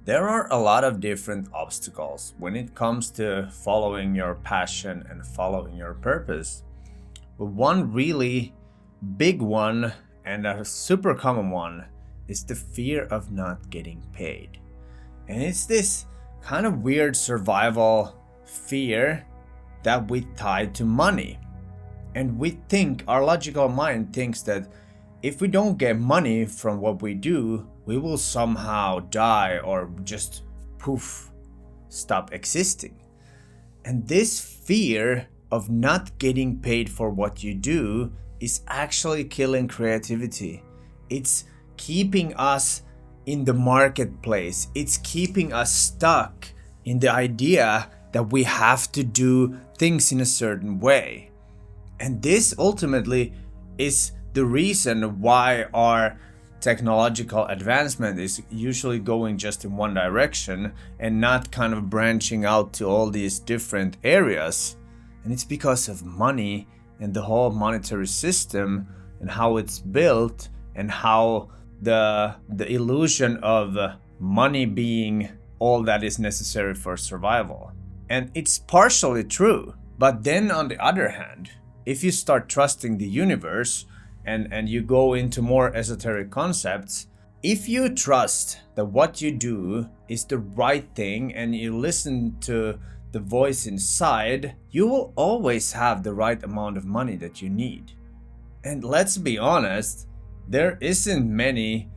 There are a lot of different obstacles when it comes to following your passion and following your purpose. But one really big one and a super common one is the fear of not getting paid. And it's this kind of weird survival fear that we tie to money. And we think, our logical mind thinks that if we don't get money from what we do, we will somehow die or just poof, stop existing. And this fear of not getting paid for what you do is actually killing creativity. It's keeping us in the marketplace. It's keeping us stuck in the idea that we have to do things in a certain way. And this ultimately is the reason why our technological advancement is usually going just in one direction and not kind of branching out to all these different areas. And it's because of money and the whole monetary system and how it's built and how the illusion of money being all that is necessary for survival. And it's partially true. But then on the other hand, if you start trusting the universe and you go into more esoteric concepts, if you trust that what you do is the right thing and you listen to the voice inside, you will always have the right amount of money that you need. And let's be honest, there isn't many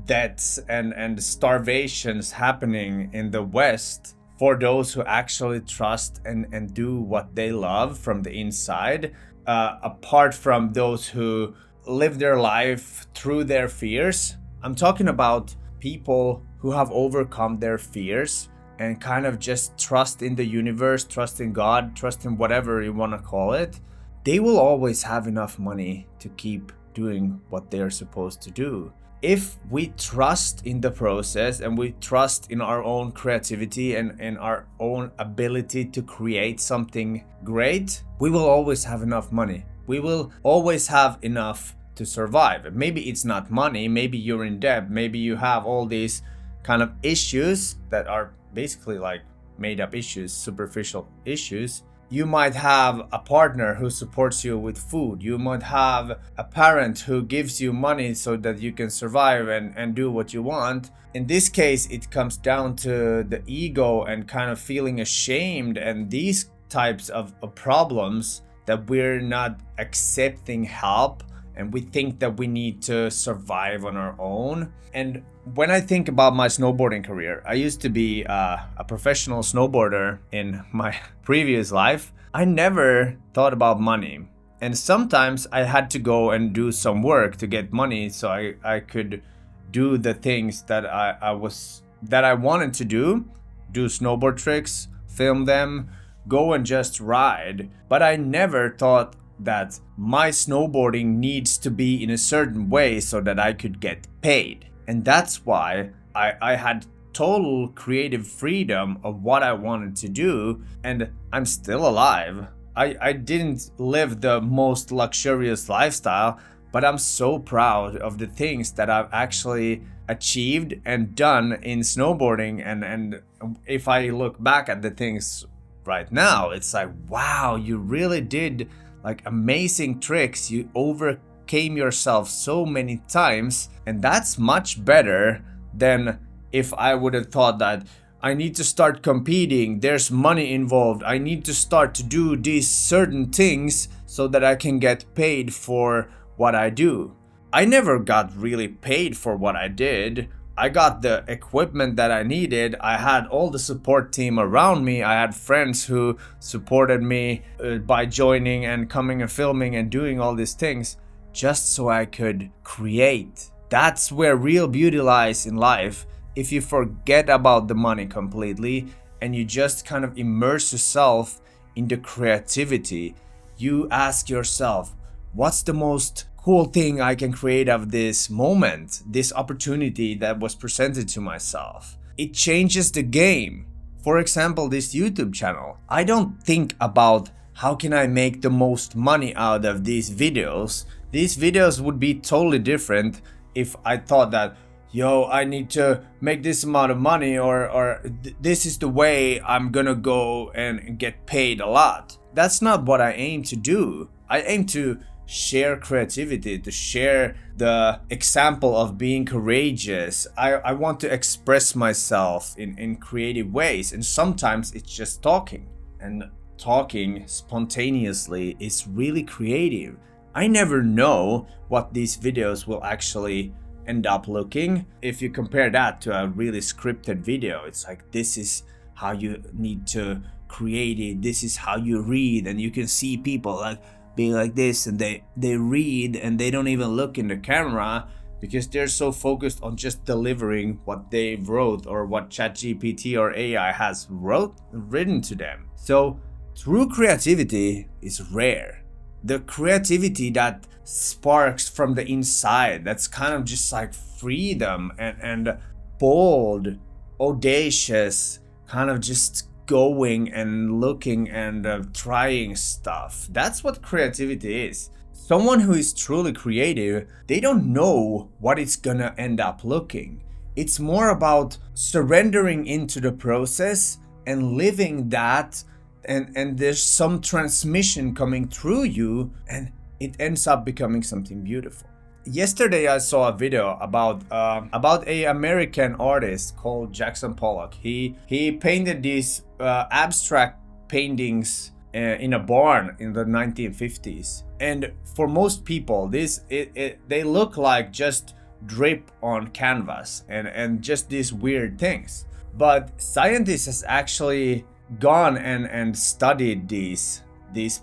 deaths and starvations happening in the West for those who actually trust and do what they love from the inside, apart from those who live their life through their fears. I'm talking about people who have overcome their fears and kind of just trust in the universe, trust in God, trust in whatever you want to call it. They will always have enough money to keep doing what they're supposed to do. If we trust in the process and we trust in our own creativity and in our own ability to create something great, we will always have enough money. We will always have enough to survive. Maybe it's not money, maybe you're in debt, maybe you have all these kind of issues that are basically like made up issues, superficial issues. You might have a partner who supports you with food. You might have a parent who gives you money so that you can survive and do what you want. In this case, it comes down to the ego and kind of feeling ashamed and these types of problems that we're not accepting help and we think that we need to survive on our own. And when I think about my snowboarding career, I used to be a professional snowboarder in my previous life. I never thought about money. And sometimes I had to go and do some work to get money so I could do the things that I wanted to do snowboard tricks, film them, go and just ride. But I never thought that my snowboarding needs to be in a certain way so that I could get paid. And that's why I had total creative freedom of what I wanted to do, and I'm still alive. I didn't live the most luxurious lifestyle, but I'm so proud of the things that I've actually achieved and done in snowboarding. And if I look back at the things right now, it's like, wow, you really did like amazing tricks. You overcame yourself so many times, and that's much better than if I would have thought that I need to start competing, there's money involved, I need to start to do these certain things so that I can get paid for what I do. I never got really paid for what I did. I got the equipment that I needed. I had all the support team around me. I had friends who supported me by joining and coming and filming and doing all these things just so I could create. That's where real beauty lies in life. If you forget about the money completely and you just kind of immerse yourself in the creativity, you ask yourself, what's the most cool thing I can create of this moment, this opportunity that was presented to myself? It changes the game. For example, this YouTube channel. I don't think about how can I make the most money out of these videos. These videos would be totally different if I thought that, yo, I need to make this amount of money, or this is the way I'm gonna go and get paid a lot. That's not what I aim to do. I aim to share creativity, to share the example of being courageous. I want to express myself in creative ways, and sometimes it's just talking. And talking spontaneously is really creative. I never know what these videos will actually end up looking. If you compare that to a really scripted video, it's like, this is how you need to create it, this is how you read, and you can see people like being like this, and they read and they don't even look in the camera because they're so focused on just delivering what they wrote or what ChatGPT or AI has written to them. So true creativity is rare. The creativity that sparks from the inside, that's kind of just like freedom and bold, audacious, kind of just going and looking and trying stuff. That's what creativity is. Someone who is truly creative, they don't know what it's gonna end up looking. It's more about surrendering into the process and living that, and there's some transmission coming through you, and it ends up becoming something beautiful. Yesterday I saw a video about a American artist called Jackson Pollock. He painted these abstract paintings in a barn in the 1950s, and for most people they look like just drip on canvas and just these weird things. But scientists has actually gone and studied these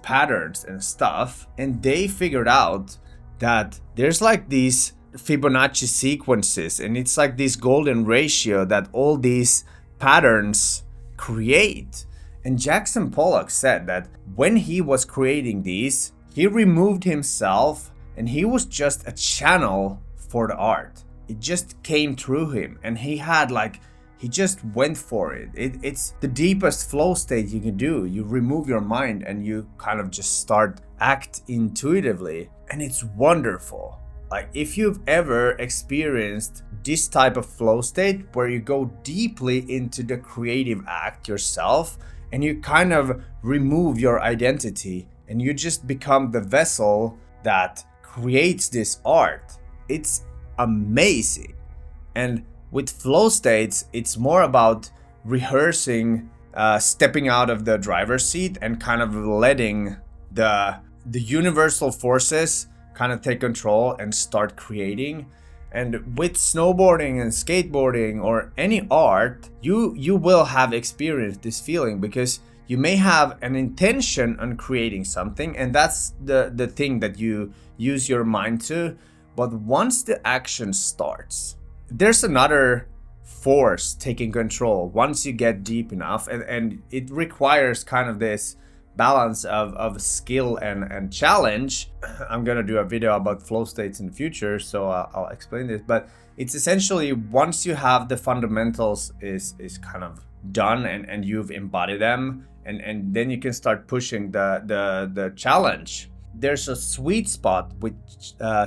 patterns and stuff, and they figured out that there's like these Fibonacci sequences, and it's like this golden ratio that all these patterns create. And Jackson Pollock said that when he was creating these, he removed himself and he was just a channel for the art. It just came through him, and he just went for it. It's the deepest flow state you can do. You remove your mind and you kind of just start act intuitively, and it's wonderful. Like, if you've ever experienced this type of flow state where you go deeply into the creative act yourself and you kind of remove your identity and you just become the vessel that creates this art, it's amazing. And with flow states, it's more about rehearsing, stepping out of the driver's seat and kind of letting the universal forces kind of take control and start creating. And with snowboarding and skateboarding or any art, you will have experienced this feeling, because you may have an intention on creating something, and that's the thing that you use your mind to. But once the action starts, there's another force taking control once you get deep enough, and it requires kind of this balance of skill and challenge. I'm gonna do a video about flow states in the future, so I'll explain this. But it's essentially, once you have the fundamentals is kind of done and you've embodied them, and then you can start pushing the challenge. There's a sweet spot with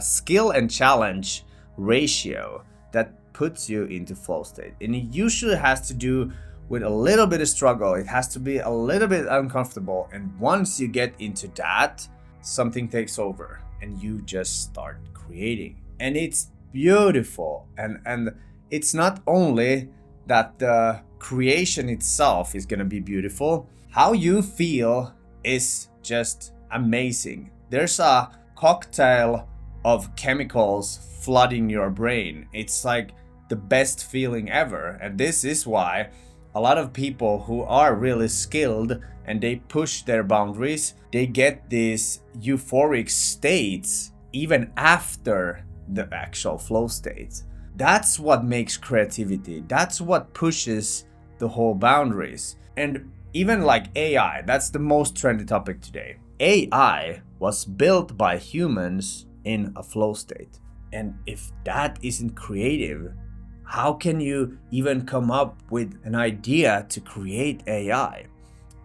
skill and challenge ratio that puts you into flow state, and it usually has to do with a little bit of struggle. It has to be a little bit uncomfortable, and once you get into that, something takes over and you just start creating, and it's beautiful. And it's not only that the creation itself is gonna be beautiful, how you feel is just amazing. There's a cocktail of chemicals flooding your brain. It's like the best feeling ever. And this is why a lot of people who are really skilled and they push their boundaries, they get these euphoric states even after the actual flow states. That's what makes creativity. That's what pushes the whole boundaries. And even like AI, that's the most trendy topic today. AI was built by humans in a flow state. And if that isn't creative, how can you even come up with an idea to create AI?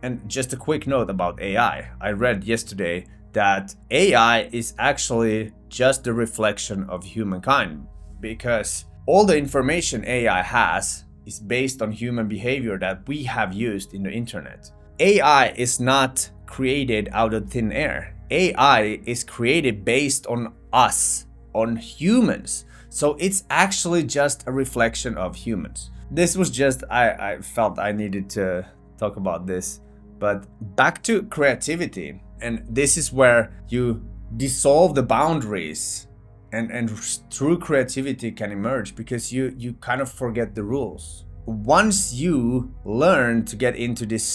And just a quick note about AI. I read yesterday that AI is actually just a reflection of humankind, because all the information AI has is based on human behavior that we have used in the internet. AI is not created out of thin air. AI is created based on us, on humans. So it's actually just a reflection of humans. This was just, I felt I needed to talk about this. But back to creativity. And this is where you dissolve the boundaries and true creativity can emerge, because you kind of forget the rules. Once you learn to get into this